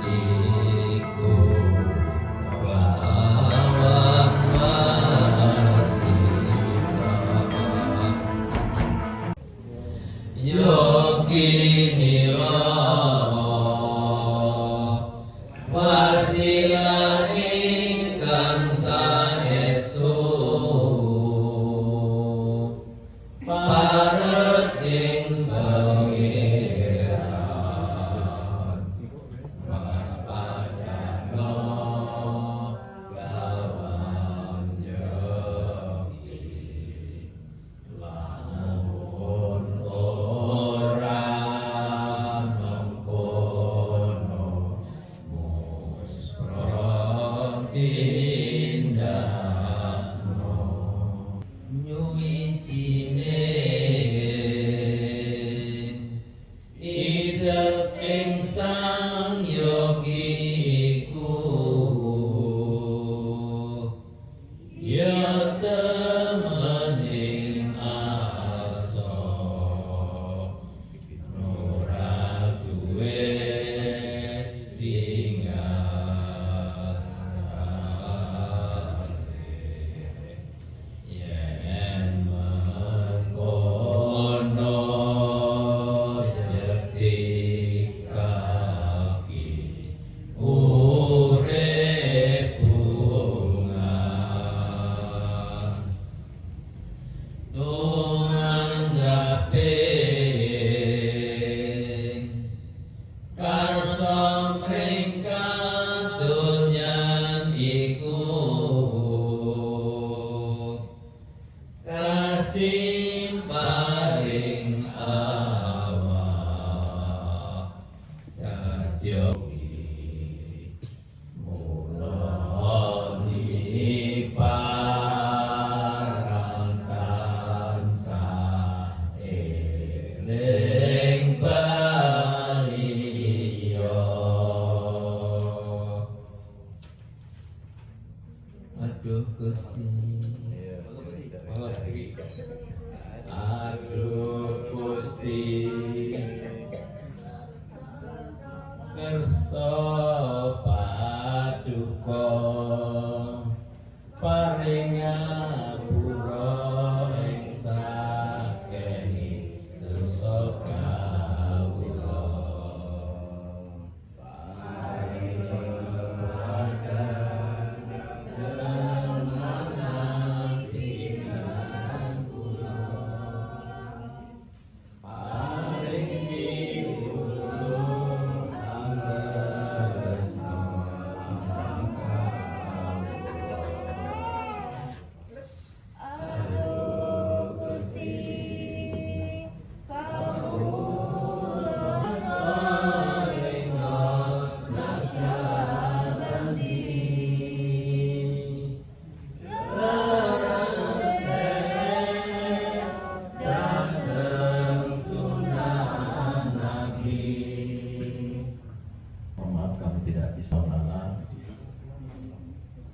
iku lawan wasila yogi nirama wasila ingkang saestu paret ing pangeran waspadana lawan yogi lamun ora mengkono muspra tindakno nyuwicine idep ing sang yogi iku ya temening asa ora duwe yen mengkono yekti kaki urip bunga tunganggape karsa mringkang donyan iku kasimparing awak kadya mula niparang tansah eling baliya. Aduh Gusti, aduh Gusti, kersa paduka paring ngapura ing sakehi dosa kawula paring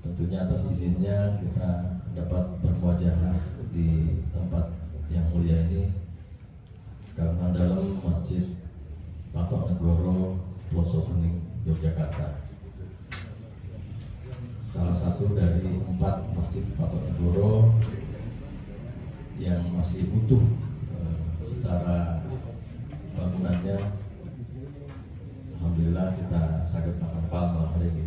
tentunya atas izinnya kita dapat bermuajahah di tempat yang mulia ini karena dalam Masjid Patok Negoro Pelosok Bening Yogyakarta, salah satu dari 4 Masjid Patok Negoro yang masih utuh secara bangunannya. Alhamdulillah kita sakit makan malam hari ini.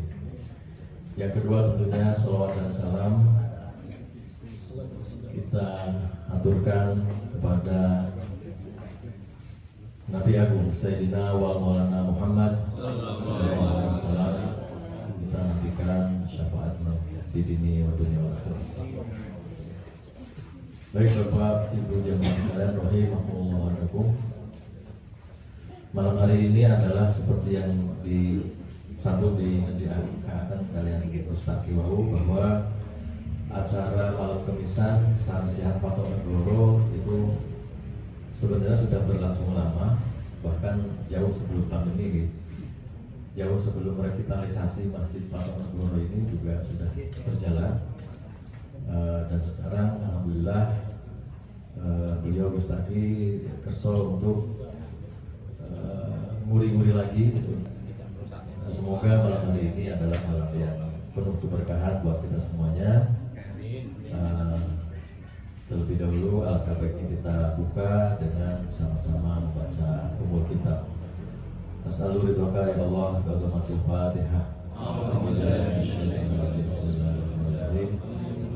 Yang kedua tentunya sholawat dan salam kita aturkan kepada Nabi Agung Sayyidina wal Maulana Muhammad SAW. Kita nantikan syafaatnya di dunia wa dunia wa akhirat. Baik Bapak Ibu jemaah sekalian rahimahumullah wa rahimakum. Malam hari ini adalah seperti yang disambut diangkat kalian Ustaz Kiwau bahwa acara malam kemisan Sarsihan Patok Negoro itu sebenarnya sudah berlangsung lama, bahkan jauh sebelum pandemi, jauh sebelum revitalisasi Masjid Patok Negoro ini juga sudah berjalan. Dan sekarang alhamdulillah beliau Gus Tadi kerso untuk nguri-nguri lagi gitu. Semoga malam hari ini adalah malam yang penuh keberkahan buat kita semuanya. Terlebih dahulu alangkah baiknya kita buka dengan sama-sama membaca umur kita. As'alu ridhoka ya Allah, bi'azamatil Fatihah. Alhamdulillahirabbil alamin,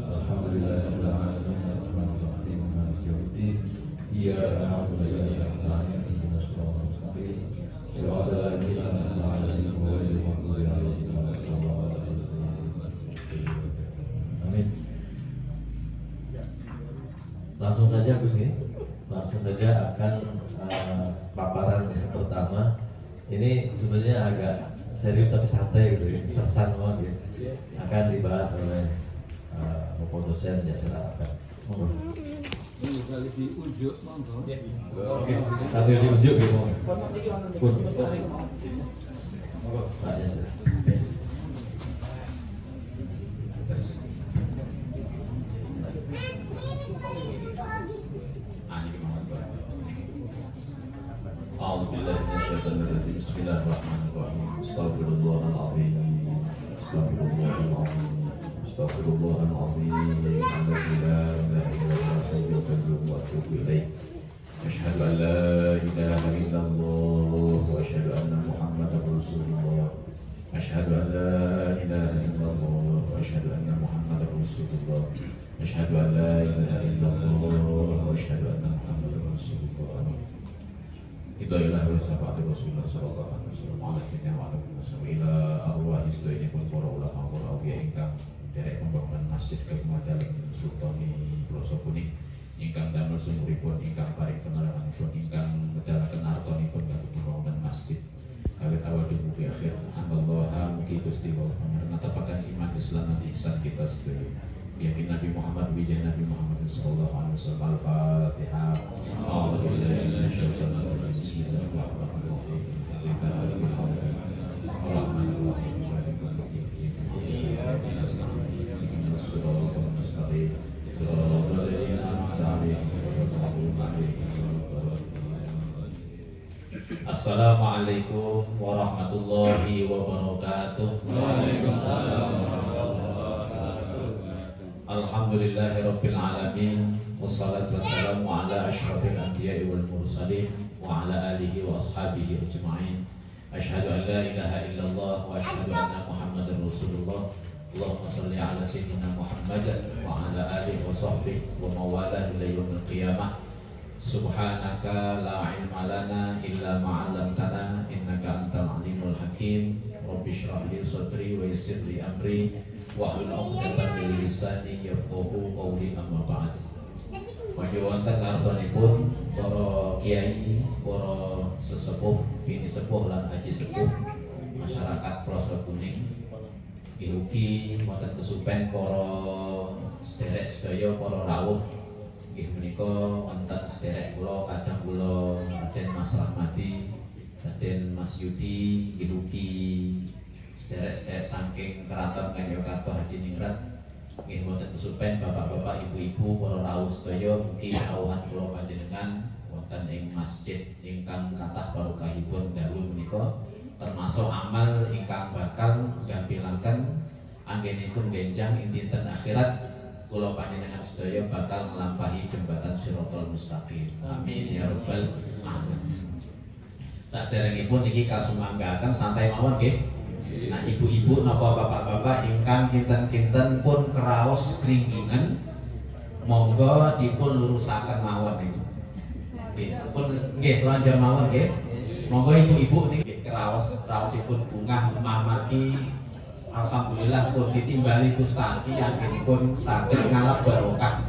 arrahmanirrahim, maliki yaumiddin. Iyyaka na'budu wa iyyaka nasta'in, ihdinas siratal mustaqim. Shiratal ladzina an'amta 'alaihim ghairil maghdubi 'alaihim waladdallin. Amin. Langsung saja Gus ini, langsung saja akan paparan yang pertama. Ini sebenarnya agak serius tapi santai gitu ya, sersan banget ya. Akan dibahas oleh Bapak dosen Yasir Arafat. Ini kali diunjuk monggo. Oke, sambil diunjuk gitu. Pun. Pak Yasir. Bismillahirrahmanirrahim. Astagfirullahaladzim. Astagfirullahaladzim. Astagfirullahaladzim. Asyhadu an la ilaha illallah wa asyhadu anna Muhammadar Rasulullah. Asyhadu an la ilaha illallah wa asyhadu anna Muhammadar Rasulullah. Asyhadu an la ilaha illallah wa asyhadu anna Muhammadar Rasulullah. Hidayah wa syafaat Rasulullah sallallahu alaihi wasallam ala kita wa ala wasallam ila arwah istilahnya pun para ulama para awliya ingkang derek pembangunan masjid Kabupaten Sultani Ploso Kuning ingkang damel sumuripun ingkang paring peneranganipun ingkang medalaken artonipun kangge pembangunan masjid awit awal dumugi akhir Allah mugi Gusti Allah panjenengan iman Islam lan ihsan kita sedaya yakin Nabi Muhammad bijah Nabi Muhammad sallallahu alaihi wasallam. Al-Fatihah. A'udzubillahi minasyaitonir rajim. Bismillahirrahmanirrahim. Assalamualaikum warahmatullahi wabarakatuh. Alhamdulillahirabbil alamin wassalatu wassalamu ala asyrafil anbiya'i wal mursalin wa ala alihi wa ashabihi ajma'in. Asyhadu an la ilaha illallah wa asyhadu anna Muhammadar Rasulullah. Allahumma shalli ala sayyidina Muhammad wa ala alihi wa sahbihi wa mawalah ila yaumil qiyamah. Subhanaka la ilma lana illa ma 'allamtana innaka antal alimul hakim. Rabbi shrah li sadri wa yassir li amri wahlul 'uqdatam min lisani yafqahu qawli amma ba'd. Maju wonten ngarsanipun para kiai, para sesepuh, bini sepuh lan aji sepuh masyarakat Ploso Kuning. Ugi wonten kesupen para sederek sedaya para rawuh. Nggih menika wonten sederek kula kadang kula Raden Mas Rahmadi, Raden Mas Yudi, ugi sederek-sederek saking keraton Ngayogyakarta Hadiningrat. Nggih wonten kesupen bapak-bapak, ibu-ibu, para rawuh sedaya mugi awuhan kula panjenengan wonten ing masjid ingkang kathah barokahipun dalu menika termasuk amal ingkang bakal gampilanken anggenipun benjang ing dinten akhirat kula panjenengan sedaya bakal nglampahi jembatan Shiratal Mustaqim. Amin ya rabbal alamin. Saderengipun niki kasumanggaken santai mawon nggih. Nah, ibu-ibu napa bapak-bapak ingkang kinten-kinten pun kraos kringingen monggo dipun lurusaken mawon niku. Nggih, pun nggih selanjutnya mawon nggih. Monggo ibu-ibu niki raosipun bungah mamaki alhamdulillah pun ditimbali Gusti anggenipun saged ngalap barokah.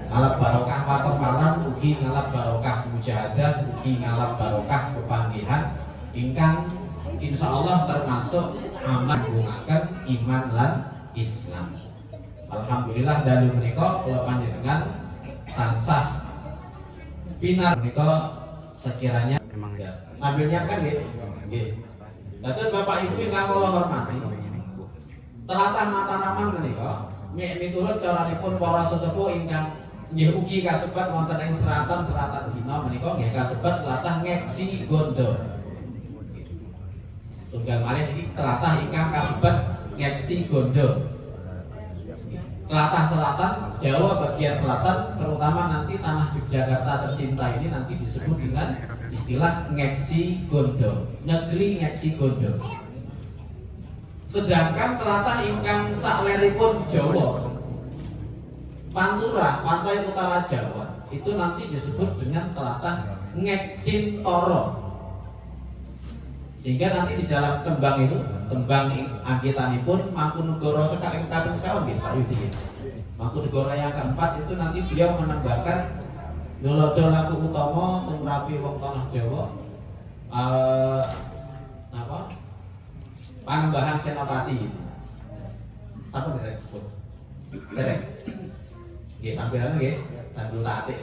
Ngalap barokah paten malam ugi ngalap barokah mujahadah, ugi ngalap barokah pepanggihan ingkang insyaallah termasuk amal hubungaken iman lan Islam. Alhamdulillah dalu menika kula panjenengan tansah pinar menika sekiranya memang ya. Sambil nyiapkan nggih. Nggih. Dados Bapak Ibu ingkang kula hormati, telatah Mataram menika miturut caranipun para sesepuh ingkang nggih ugi kasebat wonten ing seratan dina menika nggih kasebat telatah ngeksi gondo. Tunggal malih iki tlatah ingkang kasebat ngeksi gondo. Tlatah selatan, Jawa bagian selatan, terutama nanti tanah Yogyakarta tercinta ini nanti disebut dengan istilah ngeksi gondo, negeri ngeksi gondo. Sedangkan tlatah ingkang sakleripun Jawa, Pantura, pantai utara Jawa, itu nanti disebut dengan tlatah Ngeksintoro. Sehingga nanti di dalam tembang itu, tembang angkitanipun Mangkunegara sekak kaping sekawan nggih Pak Yudi. Mangkunegara yang keempat itu nanti beliau menambahkan Nulodo laku utama tumrapi wong tanah Jawa. Panembahan Senopati. Sapa derek? Derek. Nggih sampeyan nggih, sambil tatik.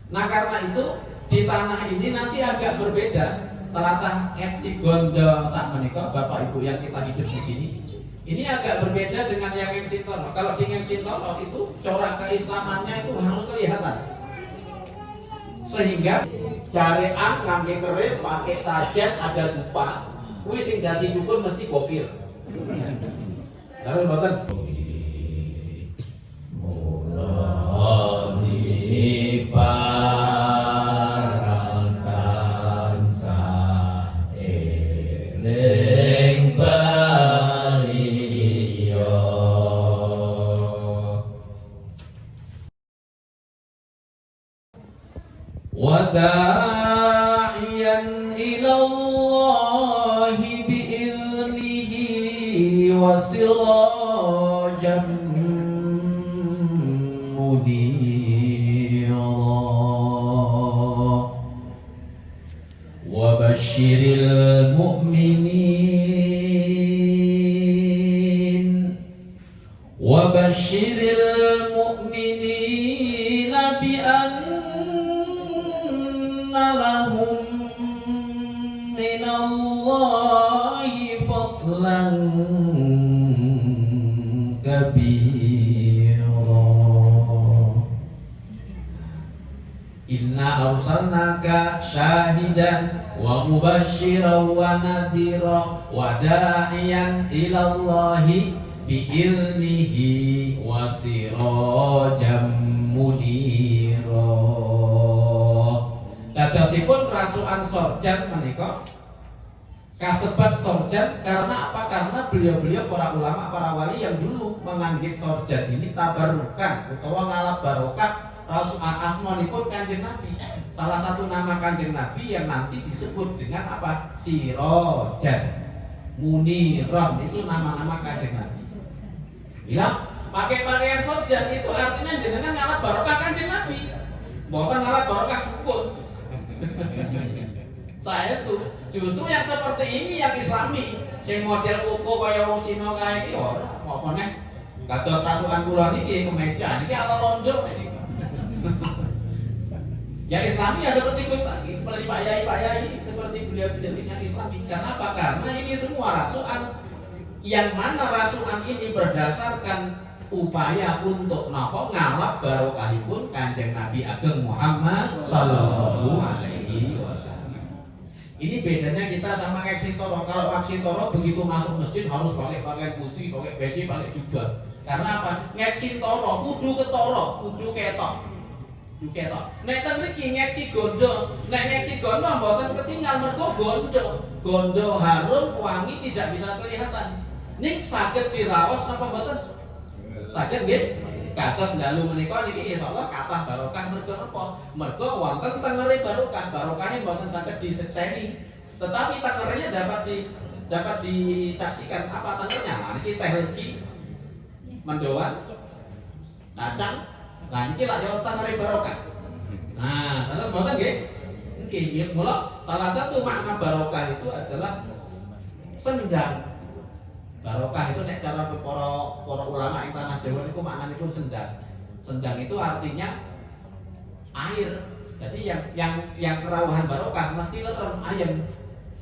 Nah, karena itu di tanah ini nanti agak berbeda. Tlatah Ngeksi Gondo sak menika Bapak Ibu yang kita hidup di sini. Ini agak berbeda dengan yang Ngeksintoro. Kalau di Ngeksintoro itu corak keislamannya itu harus kelihatan. Sehingga jarean ngangge keris pakai sajen ada dupa, kuwi sing dadi dukun mesti gokil. Terus mboten وداعيا إلى الله بإذنه وسراجا منيرا وبشر المؤمنين بأن لهم من الله فضلا كبيرا إنا أرسلناك شاهدا ومبشرا ونذيرا وداعيا إلى الله بإذنه وسراجا منيرا. Dadosipun rasukan sorjan menika kasebat sorjan karena apa? Karena beliau-beliau para ulama, para wali yang dulu menganggit sorjan ini tabarukan utawa ngalap barokah asmanipun Kanjeng Nabi. Salah satu nama Kanjeng Nabi yang nanti disebut dengan apa? Sirajan, Muniron, itu nama-nama Kanjeng Nabi. Bilang pakai pakaian sorjan itu artinya jenengan ngalap barokah Kanjeng Nabi, bukan ngalap barokah dukun. Saya justru yang seperti ini yang Islami, sing model kuku kaya wong Cina kae iki ora apa neh. Kados rasukan kula niki kemeja niki ala londo niki. Yang Islami ya seperti Gus tadi, seperti Pak Yai, seperti beliau-beliau yang Islami. Karena apa? Karena ini semua rasukan yang mana rasukan ini berdasarkan upaya untuk napa ngalap barokahipun Kanjeng Nabi Ageng Muhammad sallallahu alaihi wasallam. Ini bedanya kita sama Ngeksintoro. Kalau Ngeksintoro begitu masuk masjid harus pakai pakaian putih, pakai peci, pakai jubah. Karena apa? Ngeksintoro kudu ketoro, kudu ketok. Nek ten mriki Ngeksi Gondo, nek Ngeksi Gondo mboten ketinggal mergo gondo harum wangi tidak bisa kelihatan. Ning saged diraos napa mboten? Saged nggih. Kados dalu menika niki insyaallah kathah barokah mergo napa? Mergo wonten tengere barokah, barokahe mboten saged disekseni. Tetapi tengernya dapat disaksikan apa tengernya? Nah, niki teh legi mendoan kacang. Nah, ini lah yang tengere barokah. Nah, terus mboten nggih? Nggih, mula salah satu makna barokah itu adalah sendang. Barokah itu nek cara para ulama ing tanah Jawa niku maknanipun sendang. Sendang itu artinya air. Jadi yang kerawuhan barokah mesti letem ayem.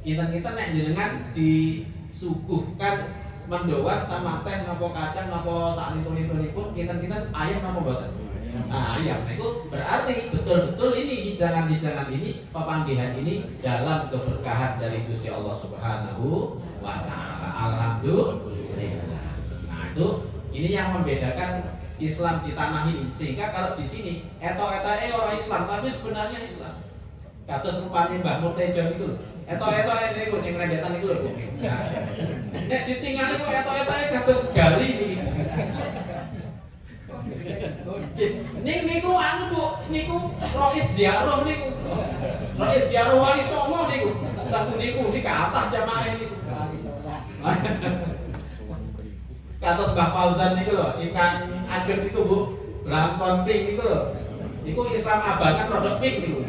Kita nek jenengan disuguhkan mendoan sama teh napa kacang napa saknipun-nipun kita ayem napa boten? Nah, iya, itu berarti betul-betul ini hidangan-hidangan ini, pepanggihan ini dalam keberkahan dari Gusti Allah Subhanahu wa taala. Alhamdulillah. Nah, itu ini yang membedakan Islam di tanah ini. Sehingga kalau di sini etok-etoke orang Islam, tapi sebenarnya Islam. Kados rupane Mbah Murtejo niku lho. Etok-etoke niku sing rendetan niku lho. Nek ditinggali kok etok-etoke kados gali niki. Niku anu Bu, niku Rois Ziarah niku. Rois Ziarah Wali Songo niku. Tapi niku di kathah jamaah niku. Kados Mbah Fauzan niku lho, ikan adem itu Bu. Lampon pink niku lho. Niku Islam abangan rodok pink niku.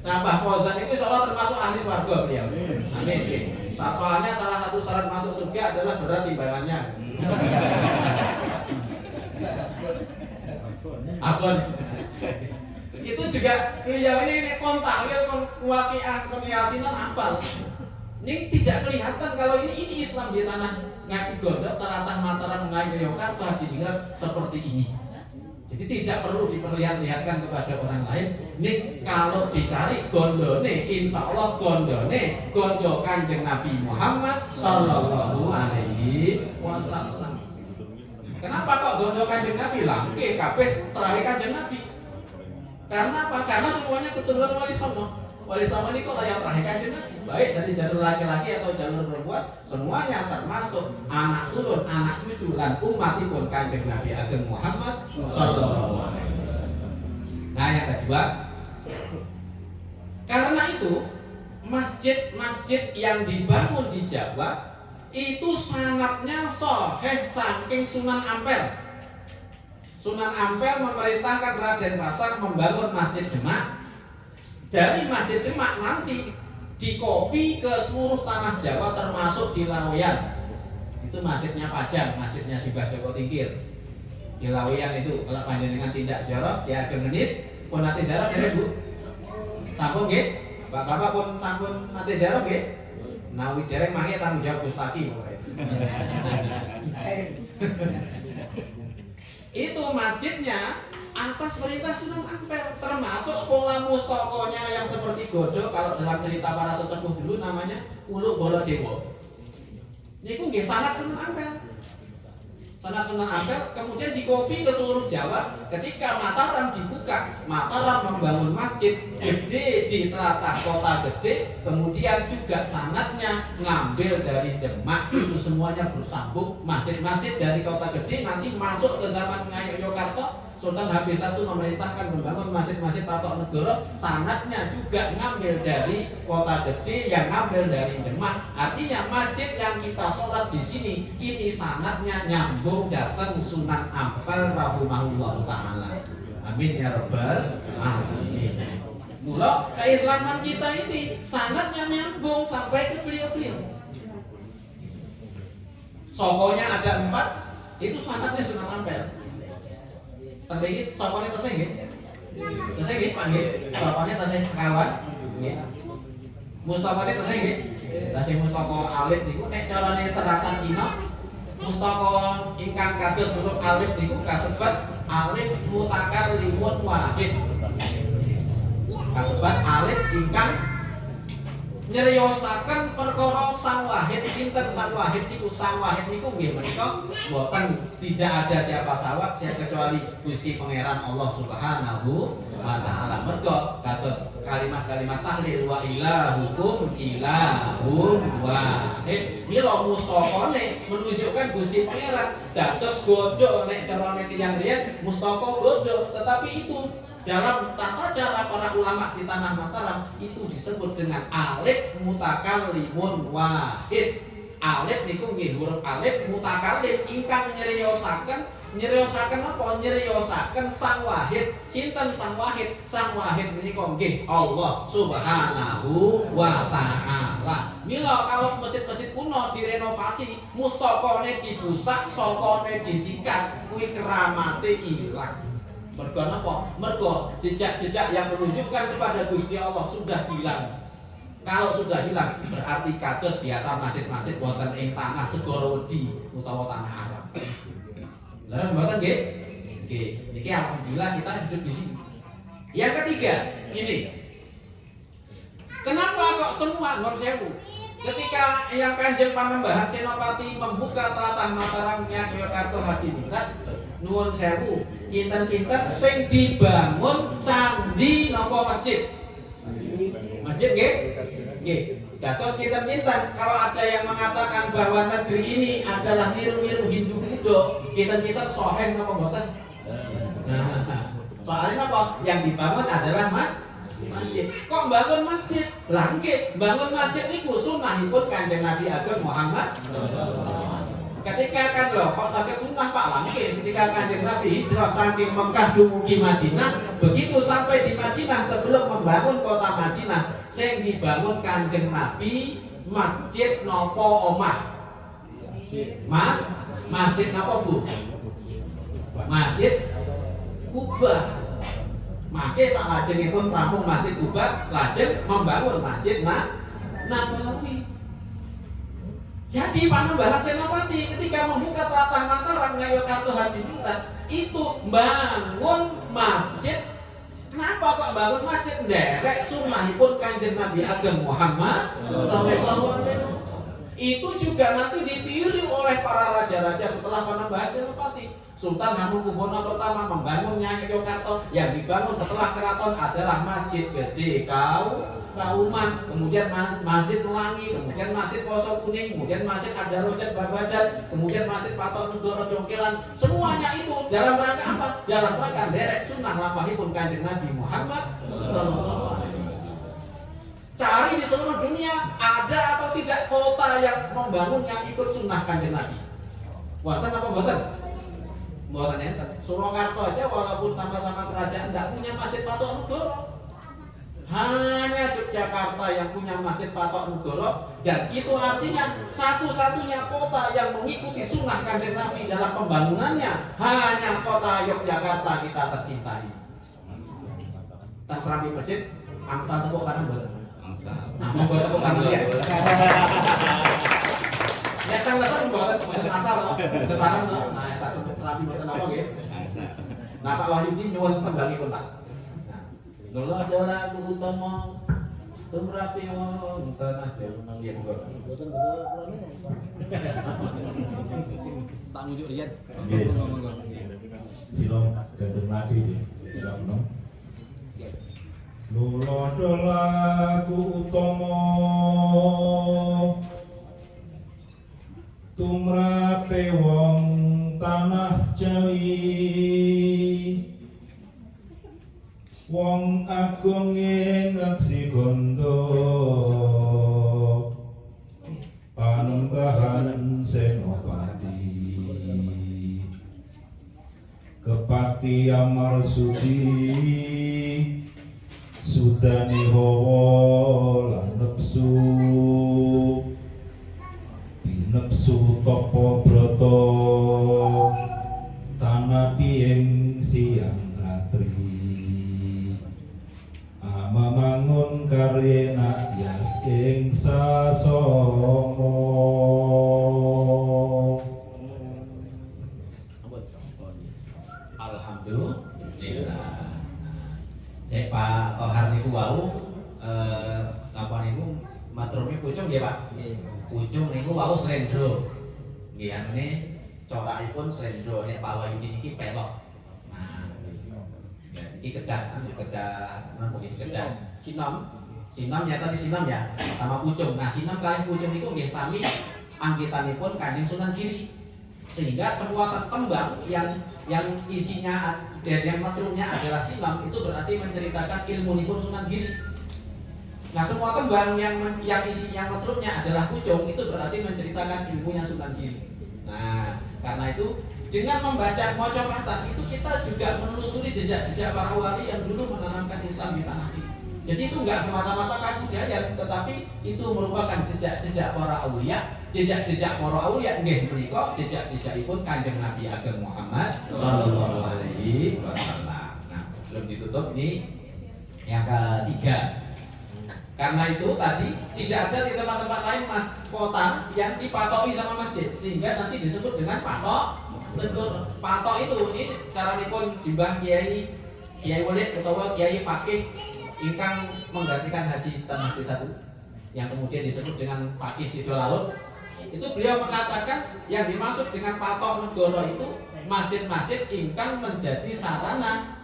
Nah, Mbah Fauzan itu insyaallah termasuk ahli swarga beliau. Amin. Soalnya salah satu syarat masuk surga adalah berat timbangannya. Abon. Itu juga beliau ini kontak waqiah yasinan apal. Ini tidak kelihatan kalau ini Islam di tanah Ngaji Gondok, Teratah Mataram, Ngayogyakarta didengar seperti ini. Jadi tidak perlu diperlihatkan kepada orang lain. Ini kalau dicari gondone, insya Allah gondone gondo Kanjeng Nabi Muhammad Sallallahu Alaihi Wasallam. Kenapa kok gondo Kanjeng Nabi? Langke kabeh terakhir Kanjeng Nabi. Karena apa? Karena semuanya keturunan Wali Songo. Wali Songo ini kok layak terakhir Kanjeng Nabi. Baik dari jalur laki-laki atau jalur perempuan, semuanya termasuk anak turun, anak cucu lan umatipun Kanjeng Nabi Ageng Muhammad Sallallahu Alaihi Wasallam. Nah, yang kedua, karena itu masjid-masjid yang dibangun di Jawa itu sanatnya sahih saking Sunan Ampel. Sunan Ampel memerintahkan Raden Patar membangun Masjid Demak. Dari Masjid Demak nanti dikopi ke seluruh tanah Jawa termasuk di Laweyan. Itu masjidnya Pajang, masjidnya Simbah Joko Tingkir. Di Laweyan itu kalau panjenengan tindak ziarah ya Ageng Ngenis pun nate ziarah ya Bu. Sampun nggih? Bapak-bapak pun sampun nate ziarah nggih? Nawi dereng mangke tanggung jawab Gustaki pokoke. Itu masjidnya atas perintah Sunan Ampel, termasuk pola mustokonya yang seperti Gojo. Kalau dalam cerita para sesepuh dulu namanya Ulu Baladewa. Niku nggih sanad Sunan Ampel. Sanad Sunan Ampel kemudian dikopi ke seluruh Jawa. Ketika Mataram dibuka, Mataram membangun masjid gede di tlatah kota gede, kemudian juga sanadnya ngambil dari Demak. Itu semuanya bersambung. Masjid-masjid dari kota gede nanti masuk ke zaman Ngayogyakarta. Sultan Habis I memerintahkan membangun masjid-masjid Patok Negoro, sanadnya juga ngambil dari kota gede, yang ngambil dari Demak. Artinya masjid yang kita sholat di sini ini sanadnya nyambung datang Sunan Ampel rahimahullah taala. Amin ya rabbal alamin. Mula keislaman kita ini sanadnya nyambung sampai ke beliau-beliau. Sokonya ada 4, itu sanadnya Sunan Ampel. Tapi sopane tasih nggih. Tasih nggih, Pak nggih. Sopane tasih sekawan. Nggih. Mustaqane tasih nggih. Tasih mustaka alif niku nek carane seratan Cina, mustaka ingkang kados huruf alif niku kasebat alif mutakar limun wahid. Kasebat alif ingkang nyeriyosaken perkara sang wahid. Sinten sang wahid niku? Sang wahid niku nggih menika boten tidak ada siapa sawat kecuali Gusti Pangeran Allah Subhanahu wa taala. Mergo kados kalimat-kalimat tahlil wa ilahukum ilahun wahid. Mila mustaqane menunjukkan Gusti Pangeran. Dados godho nek carane tiyang riyen mustaka godho, tetapi itu dalam tata cara para ulama di tanah Mataram itu disebut dengan alif mutakallimun wahid. Alif niku nggih huruf alif mutakallim ingkang nyeriyosaken apa? Nyeriyosaken sang wahid. Sinten sang wahid? Sang wahid menika nggih Allah Subhanahu wa taala. Mila kalau masjid-masjid kuno direnovasi, mustakane dibusak, sokone disikat, kuwi keramate ilang. Mergo napa? Mergo jejak-jejak yang menunjukkan kepada Gusti Allah sudah hilang. Kalau sudah hilang berarti kados biasa masjid-masjid wonten ing tanah segara wedi utawa tanah Arab. Leres mboten nggih? Oke, ini alhamdulillah kita hidup di sini. Yang ketiga, ini. Kenapa kok semua Nur Sewu? Ketika yang Kanjeng Panembahan Senopati membuka tlatah Matarangnya Yogyakarta Hadiningrat, nuwun sewu, kinten-kinten sing dibangun candi napa masjid? Masjid nggih? Nggih. Dados kinten-kinten kalau ada yang mengatakan bahwa negeri ini adalah niru-niru Hindu Buddha, kinten-kinten sahih napa mboten? Nah, soalnya apa? Yang dibangun adalah masjid. Kok bangun masjid? Lah nggih, bangun masjid niku sunahipun Kanjeng Nabi Ageng Muhammad. Ketika kan lho, kok sakit sunnah Pak Langke ketika Kanjeng Nabi hijrah saking Mekah dumugi Madinah, begitu sampai di Madinah sebelum membangun kota Madinah, sing dibangun Kanjeng Nabi masjid nopo omah? Masjid napa Bu? Masjid Kubah. Maka salajengipun rampung Masjid Kubah, lajeng membangun Masjid Nabawi. Jadi Panembahan Senopati ketika membuka tlatah Mataram Ngayogyakarta Hadiningrat itu bangun masjid. Kenapa kok bangun masjid? Nderek sunahipun Kanjeng Nabi Ageng Muhammad sallallahu alaihi wasallam. Itu juga nanti ditiru oleh para raja-raja setelah Panembahan Senopati. Sultan Hamengkubuwono pertama membangun Ngayogyakarta, yang dibangun setelah keraton adalah Masjid Gede Kauman, kemudian Masjid Melangi, kemudian Masjid Poso Kuning, kemudian Masjid Adarojat Babajan, kemudian Masjid Patok Negoro Jongkelan. Semuanya itu dalam rangka apa? Dalam rangka derek sunnah lampahipun Kanjeng Nabi Muhammad sallallahu alaihi wasallam. Cari di seluruh dunia ada atau tidak kota yang membangun yang ikut sunnah Kanjeng Nabi? Buatan apa buatan? Buatan enten. Surakarta aja walaupun sama-sama kerajaan tidak punya masjid Patok Negoro. Hanya Yogyakarta yang punya masjid Patok Negoro, dan itu artinya satu-satunya kota yang mengikuti sunnah Kanjeng Nabi dalam pembangunannya hanya kota Yogyakarta kita tercintai. Tak serambi masjid, angsa tepuk tangan buat. Nah, mau buat tepuk tangan ya. Ya kan lepas buat asal loh, tangan loh. Nah, tak tepuk serambi buat apa gitu? Nah, Pak Wahyudi nyuwun tembangipun Pak. Nula adalah aku utama tumrapi wonten aja nggih monggo. Boten tak ngujuk riyen. Nggih. Sila Kanjeng Nabi sila menawa. Nula adalah aku utama tumrape wong tanah Jawi. Wong agung ing aksi gondo Panembahan Senopati Kepati Amarsudi Sudani Hawa lan nepsu binepsu Topo Broto Tanapi ing siang ratri Mamangun karena yas ing sasongo. Alhamdulillah. Pak Tohar niku wau napa niku maturnya pucung nggih Pak? Pucung niku wau slendro. Nggih anune corakipun slendro, nek Pak Wahyudi niki pelok. Iki kedah mungkin kedah sinom nyata di sinom ya sama pucung. Nah sinom kalian pucung itu nggih sami angkitanipun Kanjeng Sunan Giri, sehingga semua tembang yang isinya yang matrumnya adalah sinom itu berarti menceritakan ilmunipun Sunan Giri. Nah semua tembang yang isinya matrumnya adalah pucung itu berarti menceritakan ilmunya Sunan Giri. Nah karena itu dengan membaca maca kata itu kita juga menelusuri jejak-jejak para wali yang dulu menanamkan Islam di tanah ini. Jadi itu enggak semata-mata kaku daya, tetapi itu merupakan jejak-jejak para aulia, jejak-jejak para aulia nggih menika jejak-jejakipun Kanjeng Nabi Ageng Muhammad sallallahu alaihi wasallam. Nah, belum ditutup ini yang ketiga. Karena itu tadi tidak ada di tempat-tempat lain kota yang dipatoki sama masjid, sehingga nanti disebut dengan patok negara. Patok itu ini caranipun simbah Kiai Walid utawa Kiai Fakih ingkang menggantikan Haji Sultan Mahdi I yang kemudian disebut dengan Fakih Sidolalun. Itu beliau mengatakan yang dimaksud dengan patok negara itu masjid-masjid ingkang menjadi sarana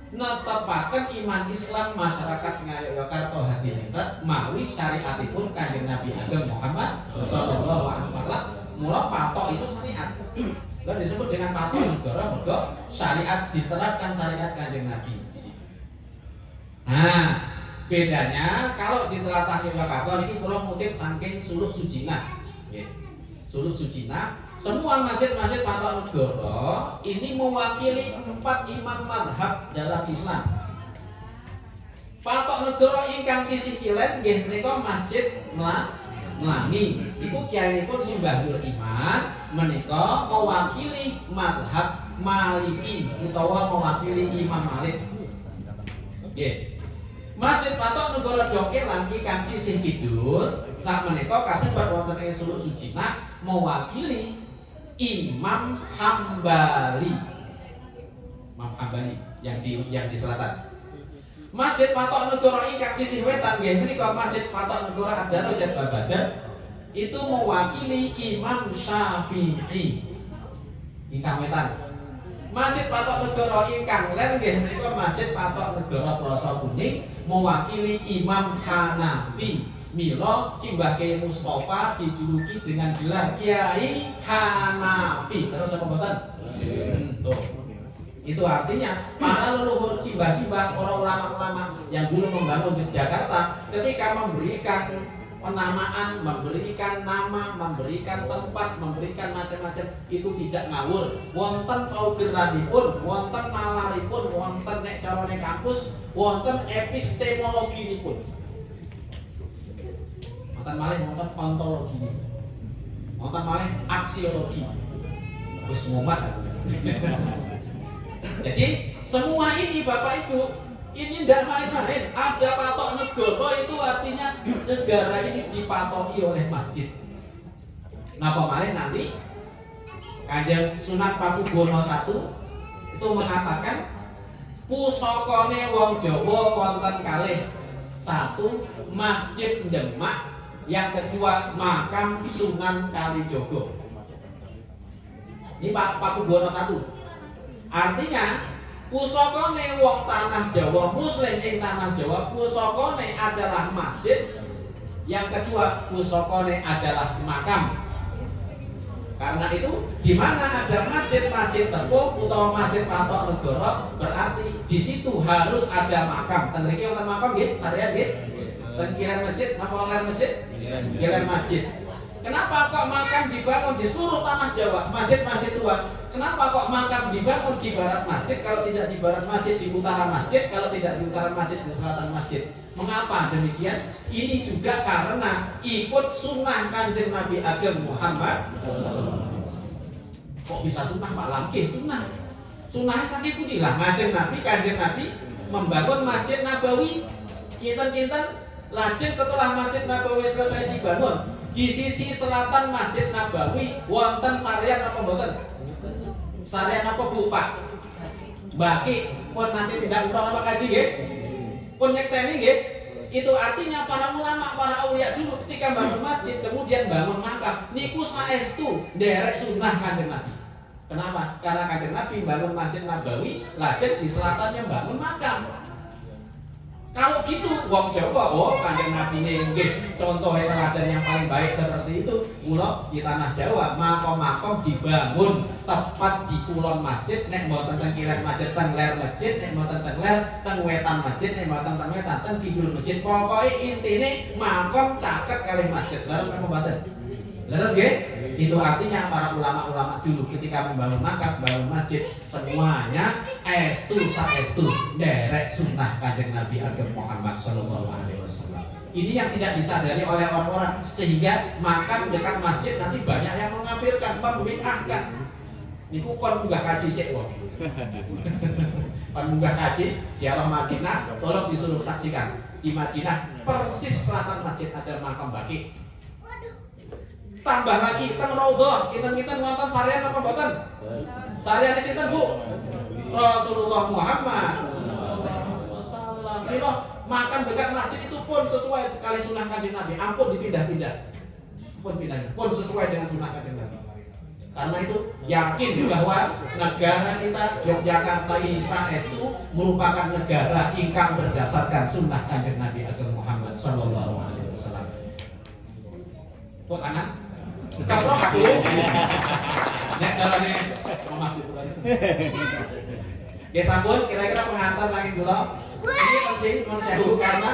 netepaken iman Islam masyarakat Ngayogyakarta Hadiningrat mawi syariatipun Kanjeng Nabi Ageng Muhammad sallallahu alaihi wasallam. Mula patok itu syariat. Dan disebut dengan patok negara mergo syariat diterapkan syariat Kanjeng Nabi. Nah, bedanya kalau di Tlatah Yogyakarta ini kula ngutip saking Suluk Sujinah. Nggih. Suluk Sujinah, semua masjid-masjid patok negara ini mewakili 4 imam madhab dalam Islam. Patok negara ingkang sisih kilen nggih menika Masjid Mlangi. Iku kiyainipun Simbah Nur Iman menika mewakili madhab Maliki utawa mewakili Imam Malik. Nggih. Masjid Patok Negara Jokelan Kang sisih kidul sak menika kasebat wonten ing Suluk Sujinah mewakili Imam Hambali. Imam Hambali yang di selatan. Masjid Patok Negara ingkang sisih wetan nggih menika Masjid Patok Negara Ad-Darajat Babadan itu mewakili Imam Syafi'i ingkang wetan. Masjid Patok Negara ingkang ler nggih menika Masjid Patok Negara Plasa Kuning mewakili Imam Hanafi. Mila Simbah Kiai Mustafa dijuluki dengan gelar Kiai Hanafi. Terus apa mboten? Tuh. Itu artinya para leluhur simbah-simbah, para ulama-ulama yang dulu membangun Yogyakarta ketika memberikan penamaan, memberikan nama, memberikan tempat, memberikan macam-macam itu tidak ngawur. Wonten paugeranipun, wonten nalaripun, wonten nek carane kampus, wonten epistemologinipun. Wonten malih wonten ontologi. Wonten malih aksiologi. Wis mumat. Jadi semua ini Bapak Ibu ini tidak main-main. Ada patok negara itu artinya negara ini dipatoki oleh masjid. Napa malih nanti Kanjeng Sunan Pakubono I itu mengatakan pusakane wong Jawa wonten kalih. 1 Masjid Demak, yang kedua makam Sunan Kalijogo. Ini Pak Pakubono I. Artinya pusakane wong tanah Jawa, muslim ing tanah Jawa, pusakane adalah masjid. Yang kedua, pusakane adalah makam. Karena itu, di mana ada masjid-masjid sepuh utawa masjid patok negara, berarti di situ harus ada makam. Ten mriki wonten makam nggih, sarean nggih. Ten kiran masjid, napa ler masjid? Kiran masjid. Kenapa kok makam dibangun di seluruh tanah Jawa, masjid-masjid tua? Kenapa kok makam dibangun di barat masjid, kalau tidak di barat masjid di utara masjid, kalau tidak di utara masjid di selatan masjid? Mengapa demikian? Ini juga karena ikut sunnah Kanjeng Nabi Ageng Muhammad. Kok bisa sunnah Pak Lamke? Sunnah. Sunnah saking pundi lah Kanjeng Nabi membangun Masjid Nabawi. Kinten-kinten lajeng setelah Masjid Nabawi selesai dibangun, di sisi selatan Masjid Nabawi wonten sarean apa mboten? Sarean apa Bu Pak? Baki pun nanti tidak urang apa kaji nggih? Pun nyekseni nggih? Itu artinya para ulama, para aulia dulu ketika bangun masjid kemudian bangun makam niku saestu nderek sunnah Kanjeng Nabi. Kenapa? Karena Kanjeng Nabi bangun Masjid Nabawi, lajeng di selatannya bangun makam. Kalau gitu, wong Jawa, oh Kanjeng Nabi nggih contoh teladan yang paling baik seperti itu. Mula di tanah Jawa, makom-makom dibangun tepat di kulon masjid, nek mboten teng kilen masjid, teng ler masjid, nek mboten teng ler, teng wetan masjid, nek mboten teng wetan, teng kidul masjid. Pokoke intine makom caket kalih masjid. Leres napa mboten? Leres nggih? Itu artinya para ulama-ulama dulu ketika membangun makam, bangun masjid, semuanya estu saestu nderek sunnah Kanjeng Nabi Ageng Muhammad sallallahu alaihi wasallam. Ini yang tidak disadari oleh orang-orang, sehingga makam dekat masjid nanti banyak yang mengafirkan, membid'ahkan. Niku kon munggah kaji sik wong. Kon munggah kaji ziarah Madinah, tolong disuruh saksikan. Di Madinah persis selatan masjid ada makam Baqi. tambah lagi teng raudhah kinten-kinten wonten sarean apa mboten? Sareane sinten Bu? Rasulullah Muhammad sallallahu alaihi wasallam. Makan dekat masjid itu pun sesuai sekali sunnah Kanjeng Nabi. Ampun dipindah-pindah. Pun sesuai dengan sunnah Kanjeng Nabi. Karena itu yakin bahwa negara kita Yogyakarta ini saestu merupakan negara ingkang berdasarkan sunnah Kanjeng Nabi Ageng Muhammad sallallahu alaihi wasallam. Kok kanan? Kaprok aku. Nek dalane omah ya sampun, kira-kira pengantar saking kula. Ini penting menurut saya karena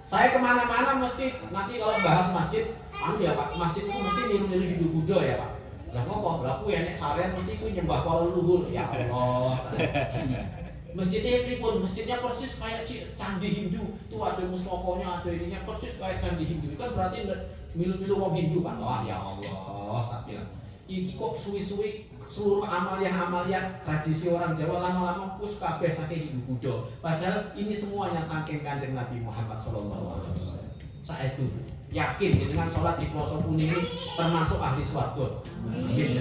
saya kemana-mana mesti nanti kalau bahas masjid, ya Pak, masjid itu mesti niru-niru hidup Buddha ya Pak. Lah ngopo? Lah aku ya nek sarean mesti ku nyembah para leluhur. Ya Allah. Masjidnya pripun? Masjidnya persis kayak candi Hindu. Tuh ada mustokonya, ada ininya persis kayak candi Hindu. Itu kan berarti milu-milu wong Hindu Pak. Wah ya Allah, tak bilang. Iki kok suwi-suwi seluruh amalia-amalia tradisi orang Jawa lama-lama kus kabeh saking Hindu Buddha. Padahal ini semuanya saking Kanjeng Nabi Muhammad sallallahu alaihi wasallam. Saestu yakin dengan sholat di Ploso Kuning ini termasuk ahli swarga. Amin.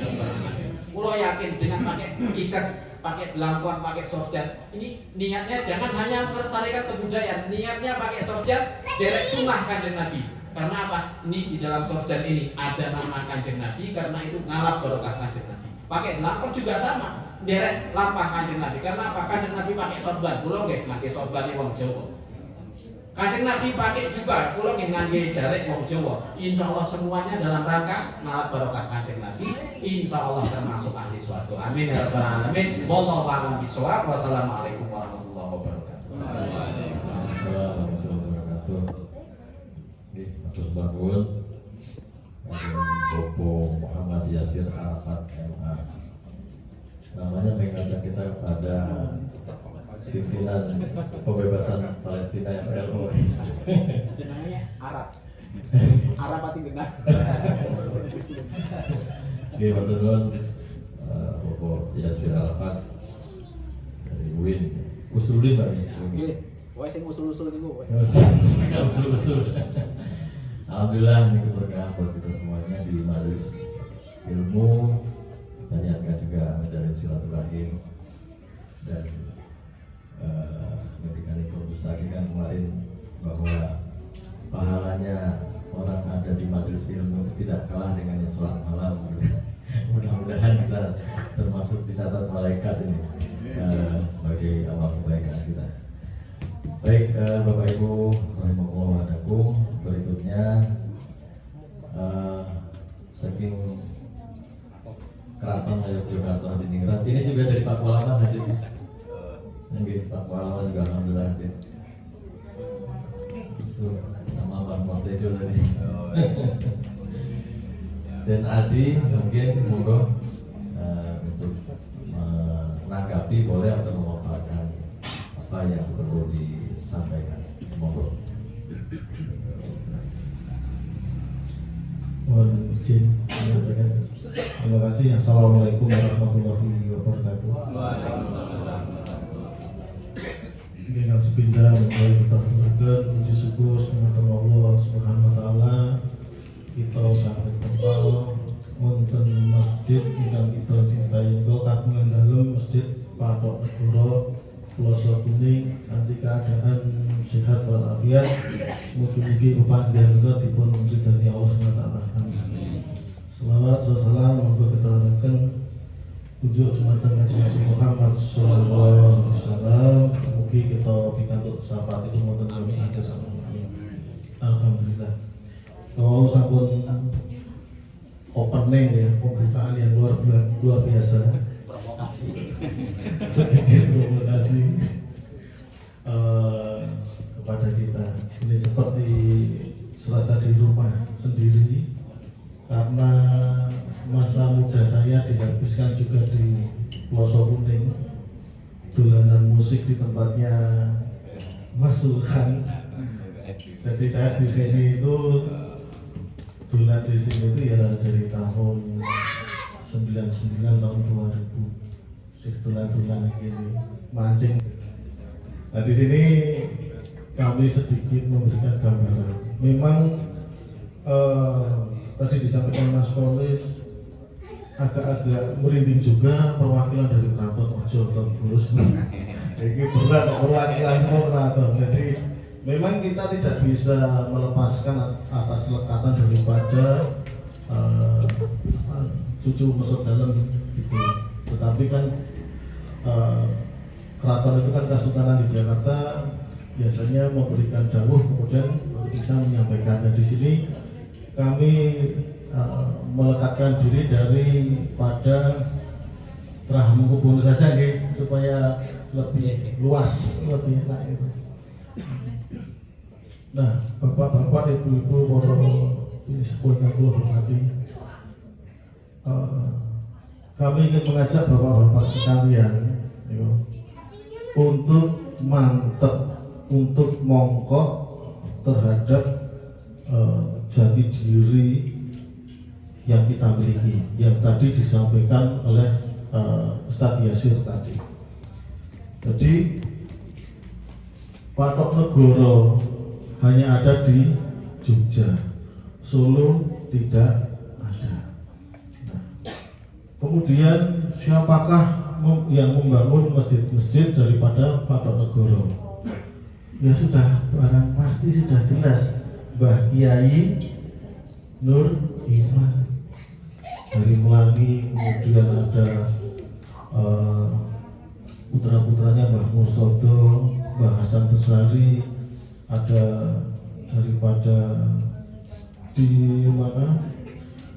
Kulo yakin dengan pakai ikat, pakai belangkon, pakai sorjan. Ini niatnya jangan hanya melestarikan kebudayaan, niatnya pakai sorjan derek sunnah Kanjeng Nabi. Karena apa? Ini di dalam sorjan ini ada nama Kanjeng Nabi, karena itu ngalap barokah Kanjeng Nabi. Pakai belangkon juga sama, derek lampah Kanjeng Nabi. Karena apa? Kanjeng Nabi pakai sorban, kulo nggih ngangge sorban wong Jawa. Kanjeng Nabi pakai juga, kulo nggih ngangge jarek wong Jawa. Insyaallah semuanya dalam rangka ngalap barokah Kanjeng Nabi. Insyaallah termasuk ahli swarga. Amin ya rabbal alamin. Wallahu a'lam bishawab. Wassalamualaikum warahmatullahi wabarakatuh. Waalaikumsalam warahmatullahi wabarakatuh. Matur bangun Bopo Muhammad Yasir Arafat MA. Namanya mengajak kita kepada pimpinan pembebasan Palestina PLO. Jenengnya Arab. Arab pati genah. Oke, matur nuwun Bopo Yasir Arafat dari UIN. Usulin Pak. Nggih, wae sing usul-usul niku. Usul-usul. Alhamdulillah ini keberkahan buat kita semuanya di majelis ilmu. Banyak juga menjalin silaturahim dan memberikan informasi lagi kan kemarin bahwa pahalanya orang ada di majelis ilmu itu tidak kalah dengan yang sholat malam. Mudah-mudahan kita termasuk dicatat malaikat ini sebagai amal kebaikan kita. Baik, Bapak Ibu rahimahullah adakum, berikutnya saking Keraton Yogyakarta Hadiningrat ini juga dari Pak Kualaman Haji. Ini Pak Kualaman juga alhamdulillah hadir. Itu nama Pak Mortejo tadi. Dan Adi mungkin monggo untuk menanggapi boleh atau memaparkan apa yang perlu disampaikan. Monggo. Mohon izin menyampaikan. Terima kasih. Assalamualaikum warahmatullahi wabarakatuh. Dengan sepindah mulai kita berikan puji syukur kepada Allah Subhanahu wa taala. Kita sampai tempal wonten masjid ingkang kita cintai kula kagungan dalem Masjid Patok Negoro Ploso Kuning kanthi keadaan sehat walafiat. Mugi-mugi upandhana dipun ridhani Allah Subhanahu wa taala. Selawat salam monggo kita harapkan ujuk dumateng Kanjeng Nabi Muhammad sallallahu alaihi wasallam. Mugi kita pikantuk syafaat itu wonten kami ada sama. Alhamdulillah. Kalau sampun opening ya, pembukaan yang luar biasa. Sedikit provokasi kepada kita. Ini seperti serasa di rumah sendiri karena masa muda saya dihabiskan juga di Ploso Kuning, dolanan musik di tempatnya Mas Sulkan. Jadi saya di sini itu dolan di sini itu ya dari tahun 99 tahun 2000. Dolan-dolan gini mancing. Nah di sini kami sedikit memberikan gambaran. Memang tadi disampaikan Mas Polis, agak-agak merinding juga perwakilan dari keraton Ojo atau Gurus. Ini berat perwakilan semua keraton. Jadi memang kita tidak bisa melepaskan atas lekatan daripada cucu mesut dalam gitu. Tetapi kan keraton itu kan Kesultanan di Jakarta biasanya memberikan dawuh kemudian bisa menyampaikan. Dan di sini kami melekatkan diri daripada Trahangkubuwono saja nggih, supaya lebih luas, lebih enak itu. Nah, bapak-bapak, ibu-ibu, para ini sepuh yang kula hormati, kami ingin mengajak bapak-bapak sekalian untuk mantep, untuk mongkok terhadap jati diri yang kita miliki, yang tadi disampaikan oleh Ustadz Yasir tadi. Jadi Patok Negoro hanya ada di Jogja, Solo tidak ada. Nah, kemudian siapakah yang membangun masjid-masjid daripada Patok Negoro? Ya sudah, barang pasti sudah jelas, Mbah Kiai Nur Iman dari Melangi, kemudian ada putra-putranya Mbah Mursodo, Mbah Hasan Besari, ada daripada di mana?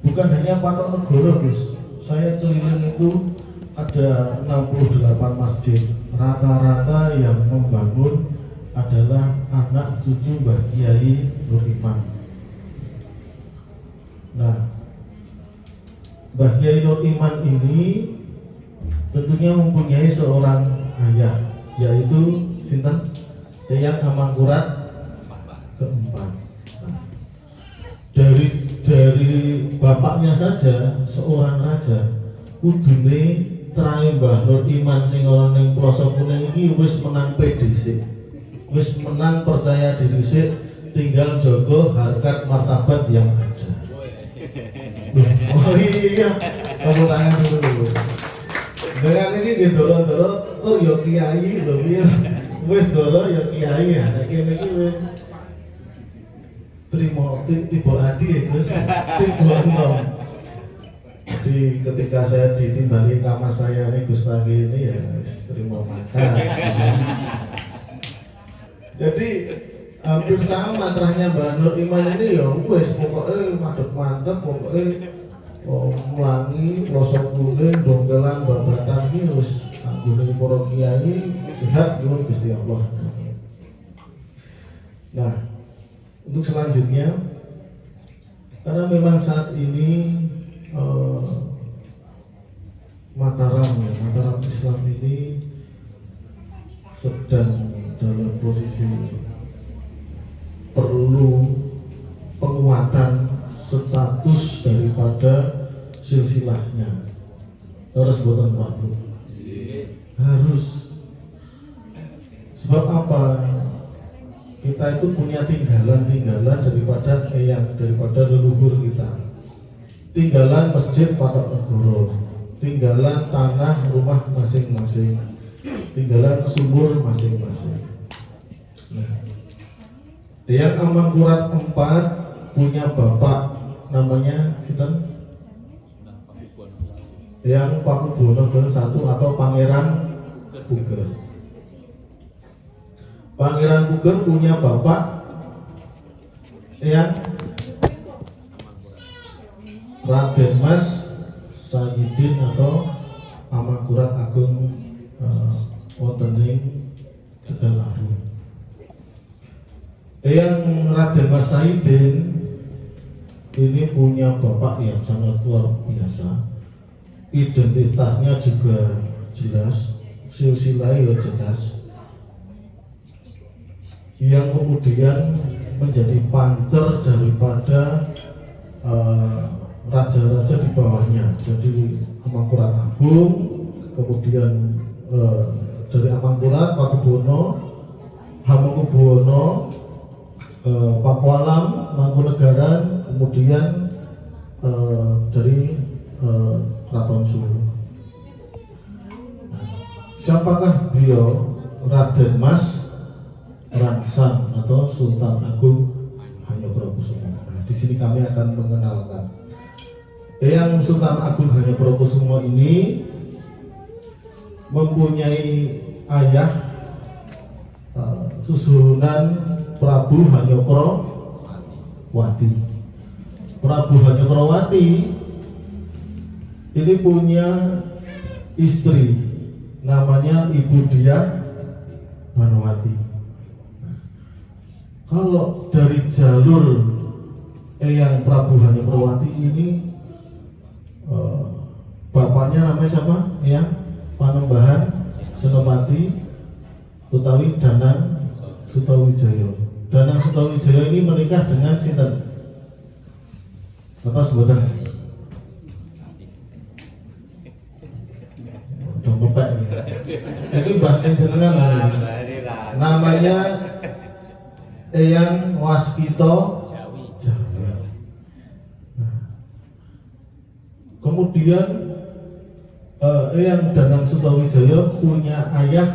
Bukan hanya Patok Negoro, Gus. Saya keliling itu ada 68 masjid. Rata-rata yang membangun adalah anak cucu Mbah Kiai Nur Iman. Nah, Mbah Kiai Nur Iman ini tentunya mempunyai seorang ayah, yaitu sinten? Eyang Amangkurat keempat. Nah, dari bapaknya saja seorang raja, kudune trae Mbah Nur Iman sing ana ning Ploso Kuning iki wis menang PDC. Wis menang percaya diri sik, tinggal jogo harkat martabat yang ada. Oh iya, kamu tangan dulu. Dengan ini didorong-dorong tuh yo kiai lho piye. Wis dorong yo kiai ya. Nek kene iki wis trimo tiba adi ya Gus. Tiba nom. Jadi ketika saya ditimbali kamar saya ini Gus lagi ini ya terima makan. Jadi hampir sama terahnya Mbah Nur Iman ini ya wis pokoknya madhep mantep, pokoknya Melangi, Ploso Kuning, Donggelan, Babatan iki wis anggone para kiai sehat nyuwun Gusti Allah. Nah, untuk selanjutnya karena memang saat ini Mataram Islam ini sedang dalam posisi perlu penguatan status daripada silsilahnya. Harus buatan Pak Bro. Harus. Sebab apa? Kita itu punya tinggalan daripada leluhur kita. Tinggalan masjid Patok Negoro, tinggalan tanah rumah masing-masing, tinggalan sumur masing-masing. Nah, yang Amangkurat 4 punya bapak namanya kita yang Pakubuwono ke-1 atau Pangeran Puger. Pangeran Puger punya bapak yang Raden Mas Sayyidin atau Amangkurat Agung wonten ing Tegal Aru. Yang Raden Mas Sayyidin ini punya bapak yang sangat luar biasa. Identitasnya juga jelas, silsilahnya jelas, yang kemudian menjadi pancer daripada raja-raja di bawahnya. Jadi Amangkurat Agung, kemudian dari Amangkurat, Pakubuwono, Hamengkubuwono, Pakualam, Mangkunegaran, kemudian dari Keraton Solo. Siapakah beliau? Raden Mas Rangsan atau Sultan Agung Hanyokrokusumo. Nah, di sini kami akan mengenalkan Eyang Sultan Agung Hanyokrokusumo ini mempunyai ayah susunan Prabu Hanyokrowati. Prabu Hanyokrowati ini punya istri namanya Ibu Diah Banowati. Kalau dari jalur Eyang Prabu Hanyokrowati ini bapaknya namanya siapa? Eyang Panembahan Senopati utawi Danang Sutawijaya. Danang Sutawijaya ini menikah dengan sinten? Atas buatan dompet ini. Ini mbahnya jenengan namanya Eyang Waskita Jawi. Nah, kemudian Eyang Danang Sutawijaya punya ayah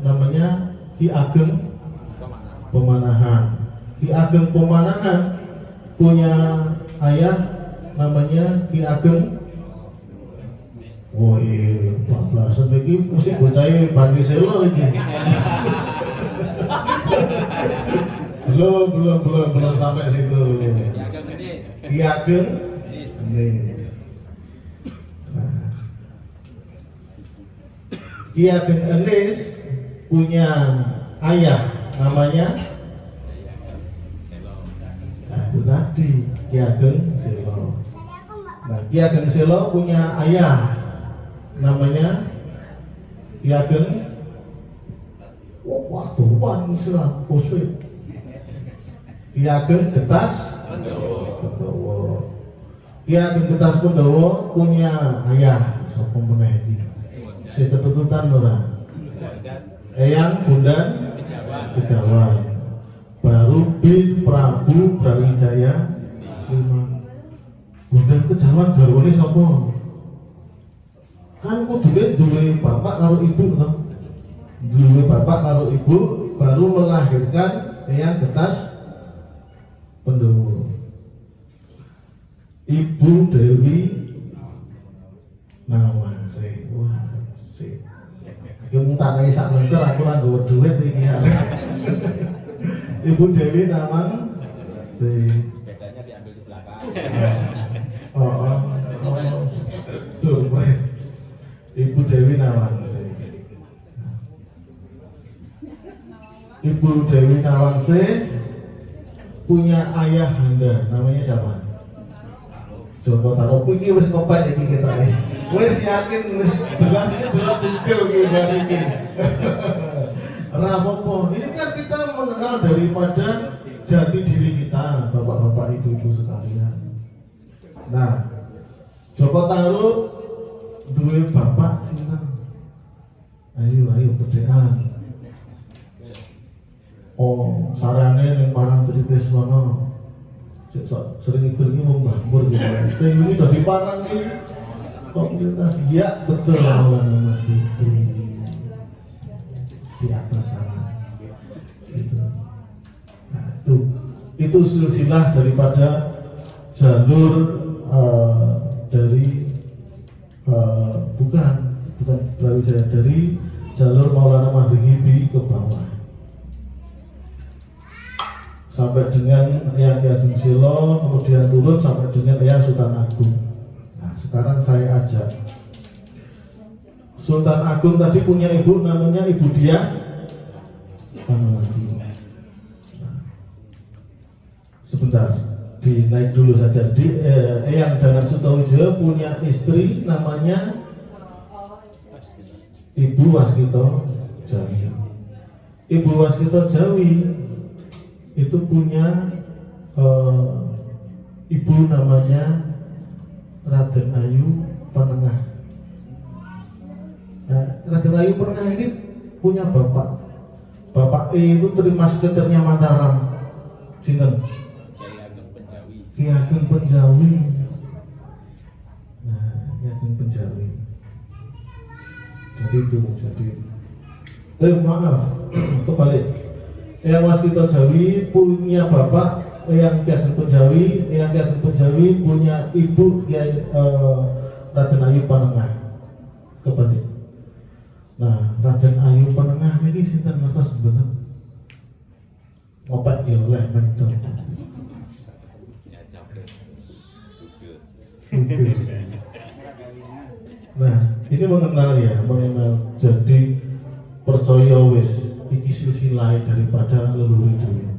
namanya Ki Ageng Pemanahan. Ki Ageng Pemanahan punya ayah namanya Ki Ageng. Woi, 14 iki mesti bocahe Bani Selo iki. belum sampai situ. Ki Ageng Enis. Ki Ageng Enis punya ayah namanya itu tadi Ki Ageng Selo. Nah, Ki Ageng Selo punya ayah namanya Ki Ageng Waduhan Islam Kuswi. Ki Ageng Getas Pendowo. Ki Ageng Getas Pendowo punya ayah sapa meneh iki? Sing ketututan ora? Eyang Bondan Kejawan. Baru bin Prabu Brawijaya 5. Bondan Kejawan garwane sapa? Kan kudune duwe bapak karo ibu to. Duwe bapak karo ibu baru melahirkan Eyang Getas Pendowo. Ibu Dewi Nawangsi. Wah, sih. Iki mung tak kei sak lencer aku ora nggawa dhuwit iki. Ibu Dewi Nawangsi. Sepedanya diambil di belakang. Tuh, Mas. Ibu Dewi Nawangsi. Ibu Dewi Nawangsi punya ayah anda namanya siapa? Joko Tarok. Iki wis ngopek iki kita iki. Wis yakin wis delok tugel iki bar iki. Ora apa-apa. Ini kan kita mengenal daripada jati diri kita, bapak-bapak ibu-ibu sekalian. Nah, Joko Tarok duwe bapak sinten? Ayo pedean. Oh, sarane ning Parang Tritis kono. Sering itu wong Mbahmur gitu. Sing ini dadi Parang iki komunitas ya betul Maulana Mas Fitri. Di atas sana. Gitu. Nah, itu silsilah daripada jalur dari bukan Brawijaya, dari jalur Maulana Mahdihibi ke bawah sampai dengan Eyang Ki Ageng Selo, kemudian turun sampai dengan Eyang Sultan Agung. Nah, sekarang saya ajak Sultan Agung tadi punya ibu namanya Ibu Diah Banowati. Nah, sebentar, dinaik dulu saja. Eyang Danang Sutawijaya punya istri namanya Ibu Waskita Jawi. Ibu Waskita Jawi itu punya ibu namanya Raden Ayu Penengah. Nah, Raden Ayu Penengah ini punya bapak. Bapak itu terima seketernya Mataram. Sinten? Ki Ageng Penjawi. Penjawi. Jadi itu maaf kebalik. Eyang Waskita Jawi punya bapak Eyang Ki Ageng Penjawi, Eyang Ki Ageng Penjawi punya ibu Raden Ayu Panengah. Kebalik. Nah, Raden Ayu Panengah ini sinten ngertos mboten? Ngopek ya oleh mendok. Nah, ini mengenal ya, mengenal. Jadi percaya wis iki silsilah daripada leluhur itu.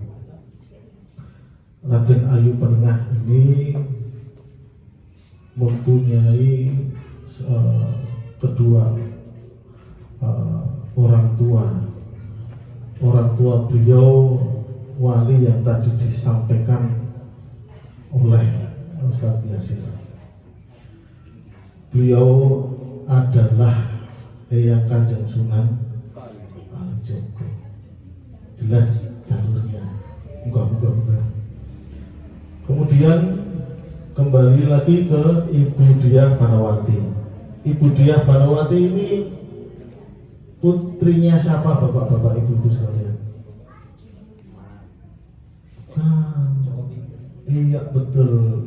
Raden Ayu Panengah ini mempunyai kedua orang tua beliau wali yang tadi disampaikan oleh Ustaz Yasin. Beliau adalah Eyang Kanjeng Sunan Kalijogo. Jelas jalurnya. Enggak. Kemudian kembali lagi ke Ibu Diah Banawati. Ibu Diah Banawati ini putrinya siapa bapak-bapak ibu-ibu sekalian? Iya betul,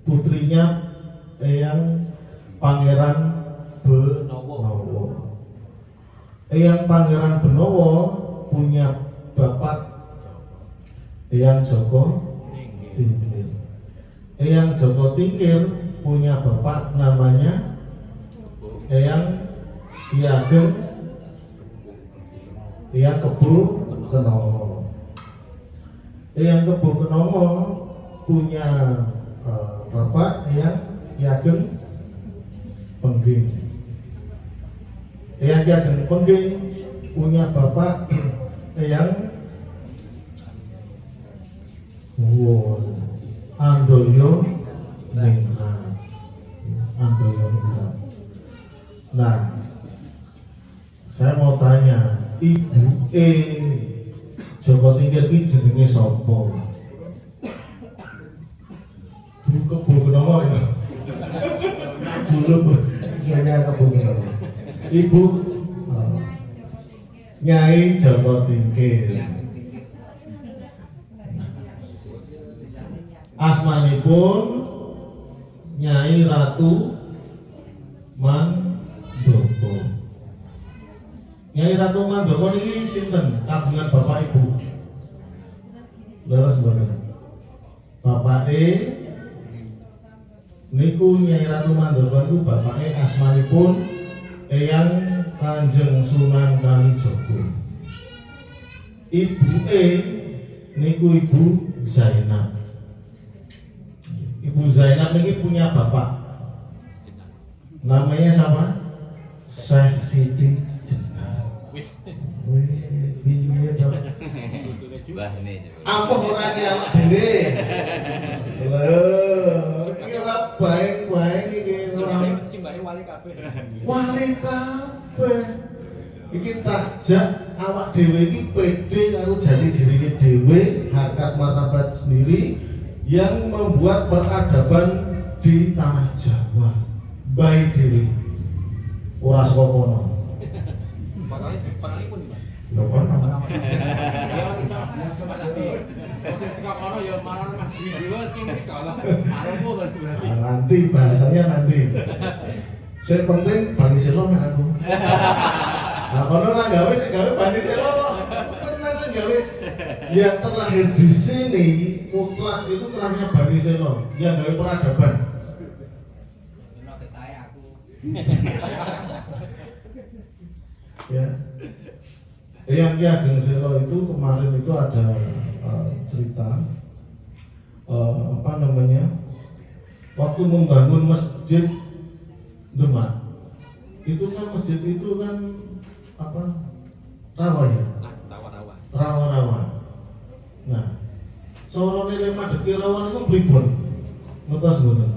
putrinya Eyang Pangeran Benowo. Eyang Pangeran Benowo punya bapak Eyang Joko Tingkir. Eyang Joko Tingkir punya bapak namanya Eyang Ki Ageng Kebo Kenomo. Eyang Kebo Kenomo punya bapak Eyang Ki Ageng Pengging. Eyang Ki Ageng Pengging punya bapak Eyang Andoyo Ningrat. Nah, saya mau tanya, Ibu Joko Tingkir iki jenenge sapa? Bu Kebo Kenomo ya. Dulu Nyai Kebo Kenomo. Ibu Nyai Joko Tingkir. Asmanipun Nyai Ratu Mandoko. Nyai Ratu Mandoko niki sinten kagungan bapak ibu? Leres mboten? Bapake niku Nyai Ratu Mandoko niku bapake asmanipun Eyang Kanjeng Sunan Kalijogo. Ibuke niku Ibu Zainab. Ibu Zainab ini punya bapak namanya sama Syekh Siti Jenar. Piye to? Apa ora ki awak dhewe? Lho, iki ora baik-baik iki ora simbake wali kabeh. Wali kabeh. Iki takjak awak dhewe iki pede karo jati dirine dhewe, harkat martabat sendiri yang membuat peradaban di tanah Jawa. Baik diri ora saka kono. Padahal pun di Mas. Lho kono. Nanti bahasanya nanti. Saya penting Bani Selo nek aku. Nah kono ora gawe sik gawe Bani Selo kok. Tenan gawe. Yang terlahir di sini mutlak itu terahnya Bani Selo yang gawe peradaban. Ya. Eyang Ki Ageng Selo itu kemarin itu ada cerita apa namanya? Waktu membangun masjid Demak. Itu kan masjid itu kan apa? Rawa ya? Rawa. Nah, corone le madhep rawan itu pripun? Ngertos mboten?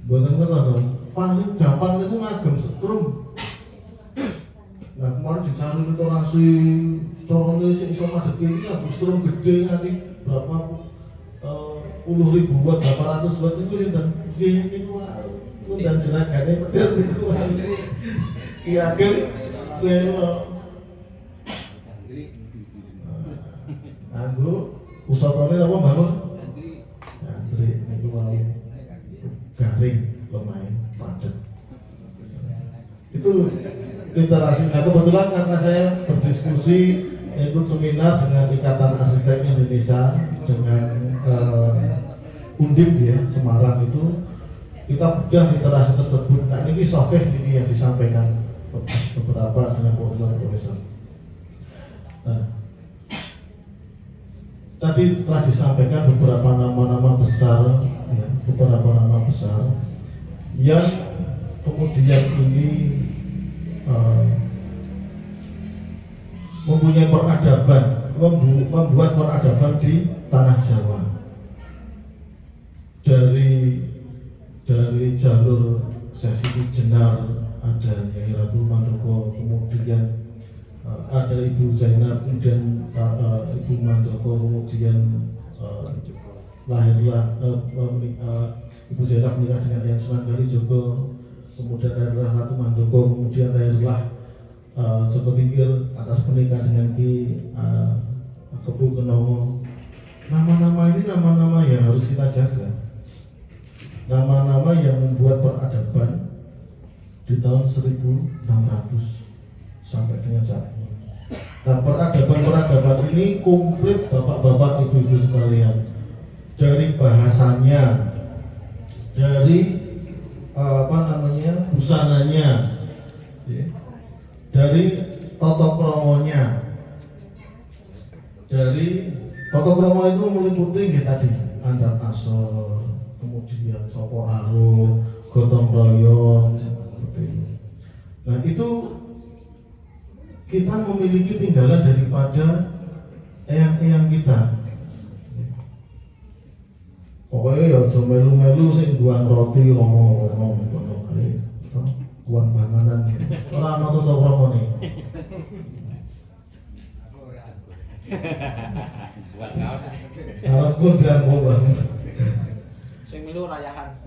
Mboten ngertos to. Paling gampang niku ngagem setrum. Nah, kemarin dicari literasi corone sing iso madhep iki ngagem setrum gede nganti berapa puluh ribu watt, berapa ratus watt itu sinten? Nggih niku ngundang jenagane petir niku. Ki Ageng selo. Anggo pusatane napa bangun? Antri niku wau garing lumayan padat. Itu literasi. Nah kebetulan karena saya berdiskusi ikut seminar dengan Ikatan Arsitek Indonesia dengan Undip ya Semarang itu, kita bedah literasi tersebut. Nah ini sahih ini yang disampaikan beberapa dengan profesor-profesor. Nah, tadi telah disampaikan beberapa nama-nama besar, ya, beberapa nama besar yang kemudian ini mempunyai peradaban, membuat peradaban di tanah Jawa. Dari jalur Sesi Jenar ada Nyai Ratu Mandoko, kemudian ada Ibu Zainab, kemudian Ibu Mandoko, kemudian lahirlah Ibu Zainab menikah dengan Yang Sunan Kalijogo, kemudian lahirlah Ratu Mandoko, kemudian lahirlah Joko Tingkir atas pernikahan dengan Ki Kebu Kenomo. Nama-nama ini nama-nama yang harus kita jaga, nama-nama yang membuat peradaban di tahun 1600 sampai dengan saat ini. Nah, peradaban ini komplit bapak-bapak, ibu-ibu sekalian. Dari bahasanya, dari busananya, ya, dari tata kromonya. Dari tata kromo itu meliputi ya tadi andap asor, kemudian soko aro, gotong royong, seperti itu. Nah itu kita memiliki tinggalan daripada eyang-eyang kita. Pokoknya ya aja melu-melu sing buang roti romo-romo ngono kae. Buang panganan. Ora ana tata kramane. Buat kaos. Arepku dan boban. Sing melu rayahan.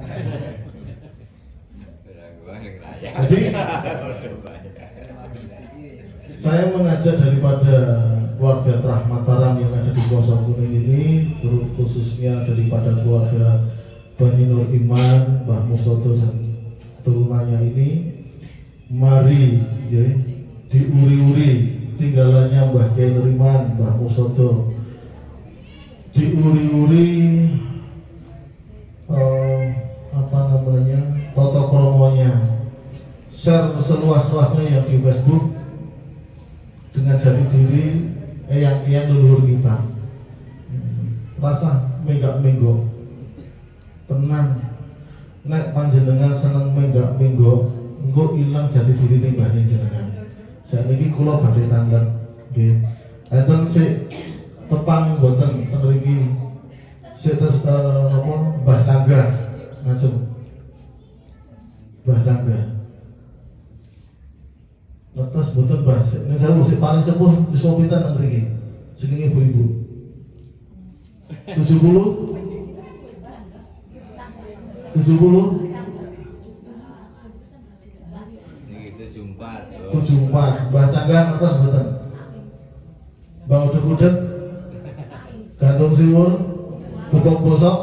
Jadi saya mengajak daripada keluarga Terah Mataram yang ada di Pulau Kuning ini, khususnya daripada keluarga Bani Nur Iman, Mbah Musoto dan turunannya ini, mari ya, diuri-uri tinggalannya Mbah Kiai Nur Iman, Mbah Musoto, diuri-uri tata kromonya, share seluas-luasnya yang di Facebook dengan jati diri eyang-eyang leluhur kita. Rasa menggak-menggo tenang, nek panjenengan seneng menggak-menggo engko ilang jati diri ning mbane jenengan. Saiki kula badhe tanggap nggih. Enten sik tepang boten ten mriki. Sik tes napa Mbah Cangga ngajeng. Mbah Cangga. Letas boten Mbah, nek saya musik paling sepuh wis pinten ten mriki. Sing ibu-ibu. 70 74 Mbah Cangga ngertos mboten? Mbah udek-udek gantung siwur bubuk bosok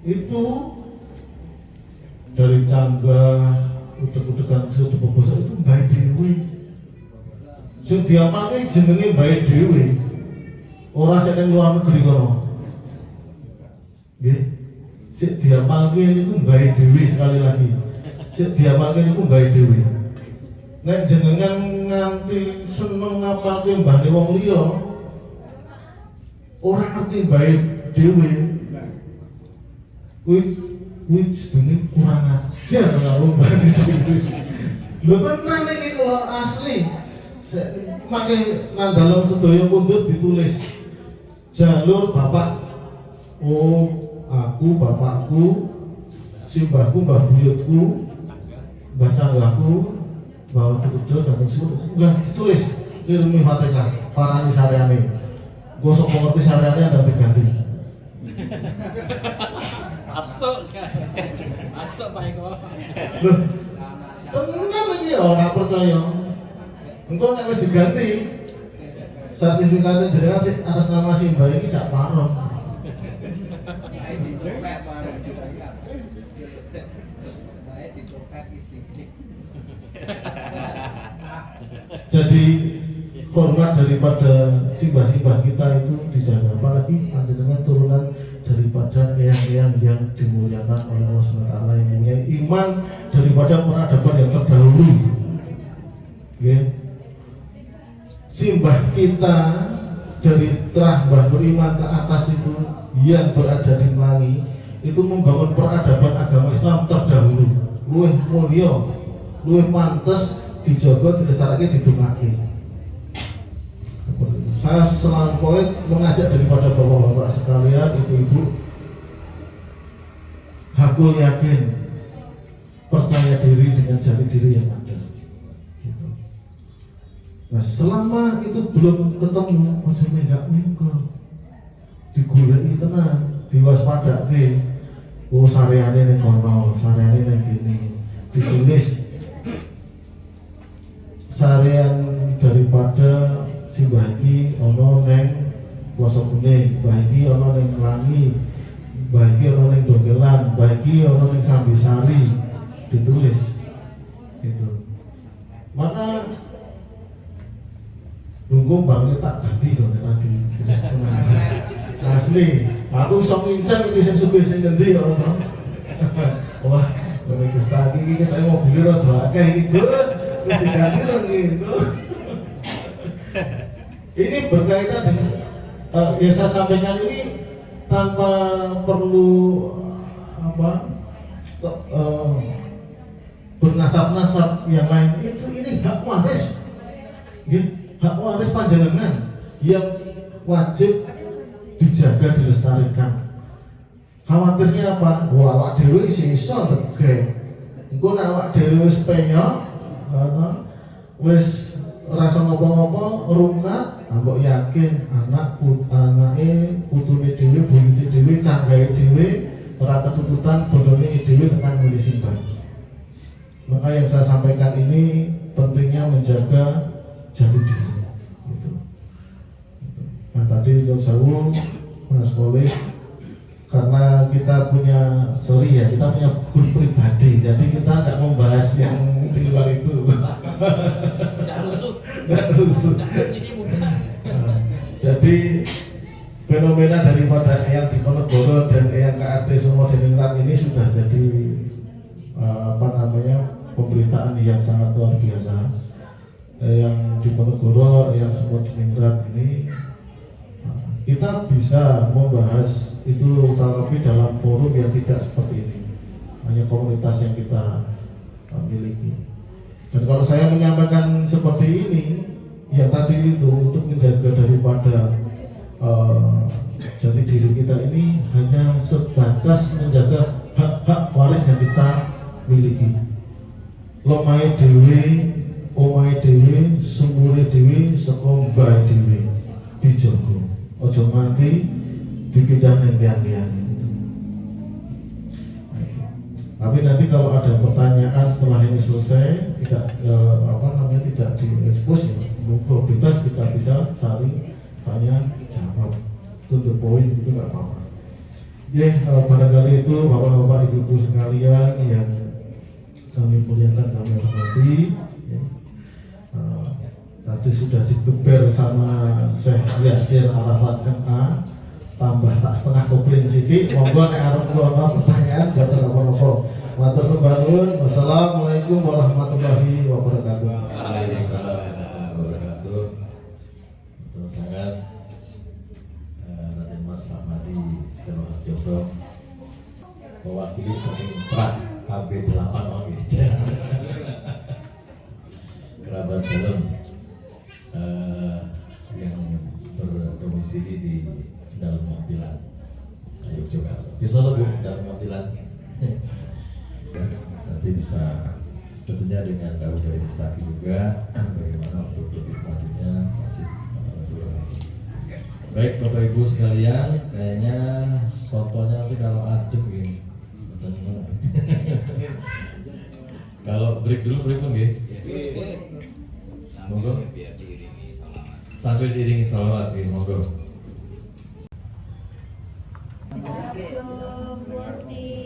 itu dari Cangga udek-udekan siwur bubuk bosok itu Mbah Dewi sing diamalke jenenge Mbah Dewi ora sing ning luar negeri kono nggih. Sik diamalke niku Mbah Dewi, sekali lagi. Sik diamalke niku Mbah Dewi. Nek jenengan nganti seneng ngapalke mbahne wong liya, ora ngerti Mbah Dewi. Kuwi jenenge kurang ajar karo Mbah Dewi. Lho tenan iki kalau asli. Make nang dalem sedaya mundur ditulis jalur bapak. Oh, aku, bapakku, simbahku, mbah buyutku, mbah Canggaku, mbah Udel, gantung siwur, enggak ditulis kirimi Fatihah, parani sareane. Gosok mengerti sareane ada diganti. Masuk Pak Eko. Loh, tenan iki ora percaya. Engko nek wis diganti sertifikatnya jenengan sih atas nama Simba ini cak parong. Jadi hormat daripada simbah-simbah kita itu dijaga, apalagi panjenengan turunan daripada eyang-eyang yang dimuliakan oleh Allah SWT yang punya iman daripada peradaban yang terdahulu. Ya. Simbah kita dari terah beriman ke atas itu yang berada di Melangi itu membangun peradaban agama Islam terdahulu, luwih mulya, luwih pantes dijaga, dilestarake, didongake. Saya selalu mengajak daripada bapak-bapak sekalian, ibu-ibu, hakul yakin, percaya diri dengan jati diri yang ada. Gitu. Nah, selama itu belum ketemu, ojo menggak-menggak, digulai tenang, diwaspadake. Oh, sareane ning kono, sareane ning kene, ditulis sarean daripada simbah iki ana ning Woso Kuning, mbah iki ana ning Melangi, mbah iki ana ning Dongelan, mbah iki ana ning Sambisari, ditulis gitu. Maka nunggu bangnya tak ganti loh nek nanti asli aku iso ngincang iki sing sugih sing ngendi ya Allah. Wah, nek Gus Tadi iki kita mobil rada akeh iki Gus, wis diganti lho gitu. Ini berkaitan dengan yang saya sampaikan ini tanpa perlu bernasab-nasab yang lain. Ini hak waris, hak waris panjenengan yang wajib dijaga, dilestarikan. Khawatirnya apa? Wah, awak dhewe iso tegek. Engko nek awak dhewe wis penyok, wis rasa ngopo-ngopo rungkat, mbok yakin anake putune dhewe, buyute dhewe, canggahe dhewe ora ketututan bondone dhewe tekan ngene simpan. Maka yang saya sampaikan ini pentingnya menjaga jati diri. Gitu. Nah tadi untuk sewu Mas Kolis, karena kita punya kita punya grup pribadi, jadi kita nggak membahas yang di luar itu. Nggak rusuh. Jadi fenomena daripada Eyang Diponegoro dan Eyang KRT Sumo Deningrat ini sudah jadi pemberitaan yang sangat luar biasa. Eyang Diponegoro, Eyang Sumo Deningrat ini kita bisa membahas itu tapi dalam forum yang tidak seperti ini, hanya komunitas yang kita miliki. Dan kalau saya menyampaikan seperti ini, ya tadi itu untuk menjaga daripada jati diri kita ini hanya sebatas menjaga hak-hak waris yang kita miliki. Lomahe dhewe, omahe dhewe, sumure dhewe, saka mbahe dhewe dijogo. Ojo nganti dipindah ning liyan-liyan. Tapi nanti kalau ada pertanyaan setelah ini selesai, tidak tidak diekspos ya, bebas kita bisa saling tanya jawab, to the point, itu nggak apa-apa. Ya, barangkali itu bapak-bapak ibu-ibu sekalian yang kami muliakan, kami hormati. Ya. Tadi sudah digeber sama Syekh Yasir Arafat MA, tambah tak setengah kopling sidik. Monggo nek arep ana pertanyaan boten apa-apa. Matur sembah nuwun. Wassalamualaikum warahmatullahi wabarakatuh. Waalaikumsalam warahmatullahi wabarakatuh. Betul sangat Raden Mas Rahmadi Seloharjoso mewakili saking prak KB 8 kerabat dalam yang berdomisili di dalam Montilan. Ayo coba. Bisa tuh Bu dalam Montilan. Nanti bisa tentunya dengan tahu dari Mustaki juga bagaimana untuk lebih lanjutnya masih Baik Bapak Ibu sekalian, kayaknya sotonya nanti kalau adem gini. Kalau break dulu break pun gini. Monggo. Sambil diiringi salawat gini, monggo. Gusti